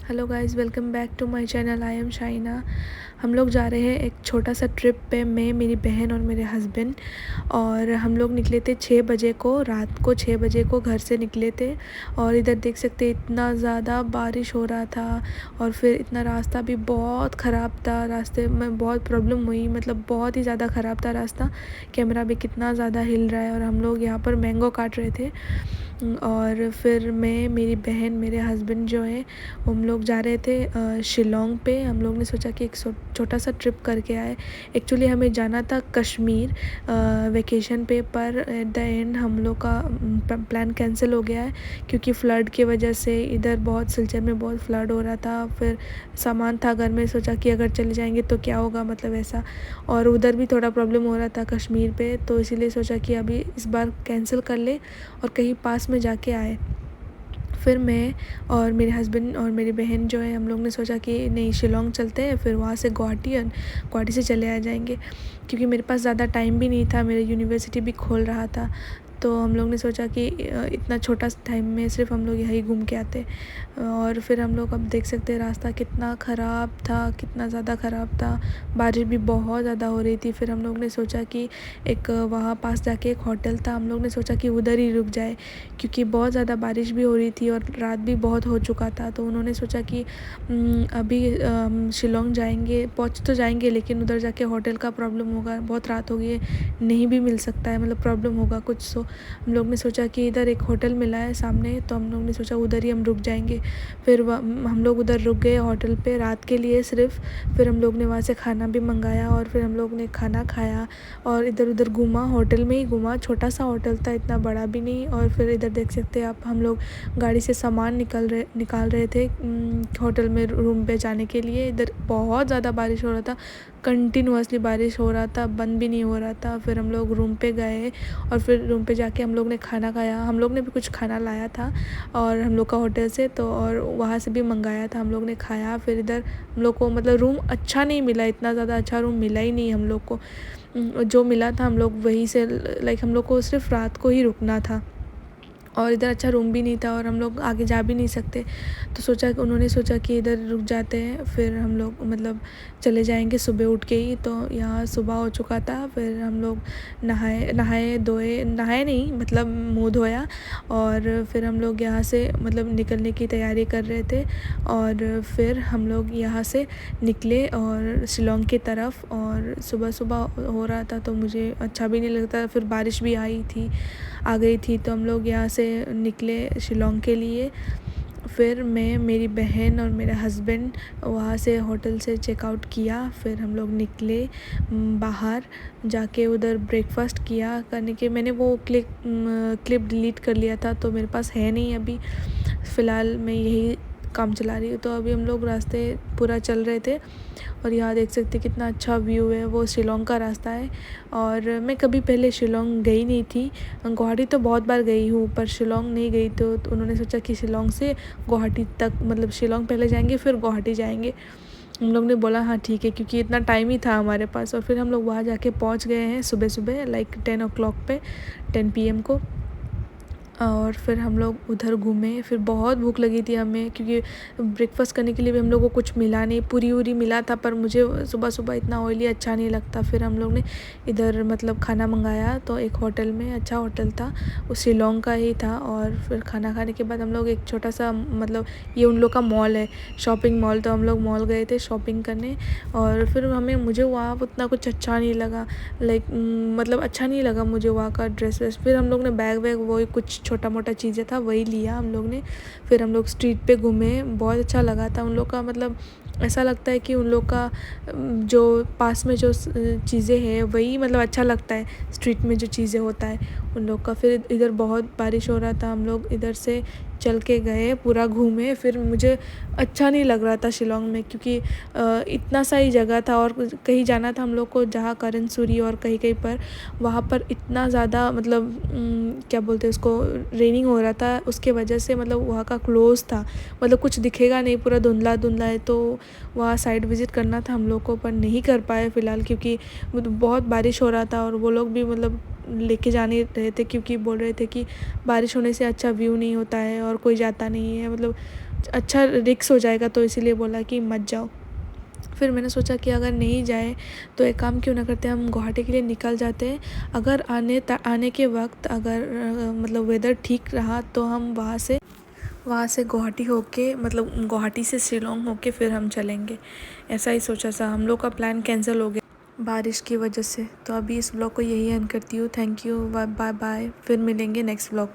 Hello guys, welcome back to my channel. I am Shaina. हम लोग जा रहे हैं एक छोटा सा ट्रिप पे, मैं, मेरी बहन और मेरे हस्बैंड। और हम लोग निकले थे 6 बजे को, रात को 6 बजे को घर से निकले थे। और इधर देख सकते इतना ज़्यादा बारिश हो रहा था और फिर इतना रास्ता भी बहुत ख़राब था। रास्ते में बहुत प्रॉब्लम हुई, मतलब बहुत ही ज़्यादा ख़राब था रास्ता। कैमरा भी कितना ज़्यादा हिल रहा है। और हम लोग यहाँ पर मैंगो काट रहे थे और फिर मैं, मेरी बहन, मेरे हस्बैंड जो है, हम लोग जा रहे थे शिलोंग पे। हम लोग ने सोचा कि एक छोटा सा ट्रिप करके आए। एक्चुअली हमें जाना था कश्मीर वेकेशन पे, पर एट द एंड हम लोग का प्लान कैंसिल हो गया है क्योंकि फ़्लड की वजह से इधर बहुत सिलचर में बहुत फ़्लड हो रहा था। फिर सामान था घर में, सोचा कि अगर चले जाएंगे तो क्या होगा, मतलब ऐसा। और उधर भी थोड़ा प्रॉब्लम हो रहा था कश्मीर पे, तो इसीलिए सोचा कि अभी इस बार कैंसिल कर ले और कहीं पास में जाके आए। फिर मैं और मेरे हस्बैंड और मेरी बहन जो है, हम लोग ने सोचा कि नहीं, शिलोंग चलते हैं, फिर वहाँ से गुवाहाटी से चले आ जाएंगे क्योंकि मेरे पास ज़्यादा टाइम भी नहीं था, मेरे यूनिवर्सिटी भी खोल रहा था। तो हम लोग ने सोचा कि इतना छोटा टाइम में सिर्फ हम लोग यहीं घूम के आते। और फिर हम लोग अब देख सकते हैं रास्ता कितना ख़राब था, कितना ज़्यादा ख़राब था। बारिश भी बहुत ज़्यादा हो रही थी। फिर हम लोग ने सोचा कि एक वहाँ पास जाके एक होटल था, हम लोग ने सोचा कि उधर ही रुक जाए क्योंकि बहुत ज़्यादा बारिश भी हो रही थी और रात भी बहुत हो चुका था। तो उन्होंने सोचा कि अभी शिलोंग जाएंगे, पहुँच तो जाएंगे लेकिन उधर जाके होटल का प्रॉब्लम होगा, बहुत रात हो गई है, नहीं भी मिल सकता है, मतलब प्रॉब्लम होगा कुछ। सो हम लोग ने सोचा कि इधर एक होटल मिला है सामने, तो हम लोग ने सोचा उधर ही हम रुक जाएंगे। फिर हम लोग उधर रुक गए होटल पे रात के लिए सिर्फ। फिर हम लोग ने वहाँ से खाना भी मंगाया और फिर हम लोग ने खाना खाया और इधर उधर घूमा, होटल में ही घूमा। छोटा सा होटल था, इतना बड़ा भी नहीं। और फिर इधर देख सकते हैं आप, हम लोग गाड़ी से सामान निकाल रहे थे होटल में रूम पे जाने के लिए। इधर बहुत ज़्यादा बारिश हो रहा था, कंटिन्यूअसली बारिश हो रहा था, बंद भी नहीं हो रहा था। फिर हम लोग रूम पे गए और फिर रूम पे जाके हम लोग ने खाना खाया। हम लोग ने भी कुछ खाना लाया था और हम लोग का होटल से, तो और वहाँ से भी मंगाया था, हम लोग ने खाया। फिर इधर हम लोग को मतलब रूम अच्छा नहीं मिला, इतना ज़्यादा अच्छा रूम मिला ही नहीं हम लोग को। जो मिला था हम लोग वहीं से, लाइक हम लोग को सिर्फ रात को ही रुकना था और इधर अच्छा रूम भी नहीं था और हम लोग आगे जा भी नहीं सकते। तो उन्होंने सोचा कि इधर रुक जाते हैं, फिर हम लोग मतलब चले जाएंगे सुबह उठ के ही। तो यहाँ सुबह हो चुका था। फिर हम लोग नहाए नहीं, मतलब मुँह धोया और फिर हम लोग यहाँ से मतलब निकलने की तैयारी कर रहे थे। और फिर हम लोग यहाँ से निकले और शिलोंग की तरफ। और सुबह सुबह हो रहा था तो मुझे अच्छा भी नहीं लगता, फिर बारिश भी आ गई थी। तो हम लोग यहाँ से निकले शिलोंग के लिए। फिर मैं, मेरी बहन और मेरा हस्बैंड वहाँ से होटल से चेकआउट किया। फिर हम लोग निकले बाहर जाके, उधर ब्रेकफास्ट किया। करने के मैंने वो क्लिप डिलीट कर लिया था तो मेरे पास है नहीं अभी, फ़िलहाल मैं यही काम चला रही हूँ। तो अभी हम लोग रास्ते पूरा चल रहे थे और यहाँ देख सकते कितना अच्छा व्यू है, वो शिलोंग का रास्ता है। और मैं कभी पहले शिलोंग गई नहीं थी, गुवाहाटी तो बहुत बार गई हूँ पर शिलोंग नहीं गई। तो उन्होंने सोचा कि शिलोंग से गुवाहाटी तक, मतलब शिलोंग पहले जाएंगे फिर गुवाहाटी जाएंगे। हम लोग ने बोला हाँ ठीक है, क्योंकि इतना टाइम ही था हमारे पास। और फिर हम लोग वहाँ जाके पहुँच गए हैं सुबह सुबह, लाइक 10 o'clock पे, 10 PM को। और फिर हम लोग उधर घूमे। फिर बहुत भूख लगी थी हमें क्योंकि ब्रेकफास्ट करने के लिए भी हम लोग को कुछ मिला नहीं, पूरी मिला था पर मुझे सुबह सुबह इतना ऑयली अच्छा नहीं लगता। फिर हम लोग ने इधर मतलब खाना मंगाया, तो एक होटल में, अच्छा होटल था, वो शिलोंग का ही था। और फिर खाना खाने के बाद हम लोग एक छोटा सा, मतलब ये उन लोग का मॉल है, शॉपिंग मॉल, तो हम लोग मॉल गए थे शॉपिंग करने। और फिर मुझे वहाँ उतना कुछ अच्छा नहीं लगा, लाइक मतलब अच्छा नहीं लगा मुझे वहाँ का ड्रेस वेस। फिर हम लोग ने बैग वैग वही कुछ छोटा मोटा चीज़ें था वही लिया हम लोग ने। फिर हम लोग स्ट्रीट पे घूमे, बहुत अच्छा लगा था उन लोग का, मतलब ऐसा लगता है कि उन लोग का जो पास में जो चीज़ें हैं वही मतलब अच्छा लगता है, स्ट्रीट में जो चीज़ें होता है उन लोग का। फिर इधर बहुत बारिश हो रहा था, हम लोग इधर से चल के गए, पूरा घूमे। फिर मुझे अच्छा नहीं लग रहा था शिलोंग में क्योंकि इतना सा ही जगह था और कहीं जाना था हम लोग को जहाँ करण सूरी और कहीं कहीं पर, वहाँ पर इतना ज़्यादा मतलब क्या बोलते हैं उसको, रेनिंग हो रहा था, उसके वजह से मतलब वहाँ का क्लोज था, मतलब कुछ दिखेगा नहीं, पूरा धुंधला धुंधला है। तो वहाँ साइड विज़िट करना था हम लोग को पर नहीं कर पाए फ़िलहाल क्योंकि बहुत बारिश हो रहा था। और वो लोग भी मतलब लेके जा नहीं रहे थे क्योंकि बोल रहे थे कि बारिश होने से अच्छा व्यू नहीं होता है और कोई जाता नहीं है, मतलब अच्छा रिस्क हो जाएगा, तो इसीलिए बोला कि मत जाओ। फिर मैंने सोचा कि अगर नहीं जाए तो एक काम क्यों ना करते, हम गुवाहाटी के लिए निकल जाते हैं। अगर आने के वक्त अगर मतलब वेदर ठीक रहा तो हम वहाँ से गुवाहाटी होके, मतलब गुवाहाटी से शिलोंग होके फिर हम चलेंगे। ऐसा ही सोचा था, हम लोग का प्लान कैंसिल हो गया बारिश की वजह से। तो अभी इस ब्लॉग को यही एंड करती हूँ। थैंक यू, बाय बाय, फिर मिलेंगे नेक्स्ट ब्लॉग में।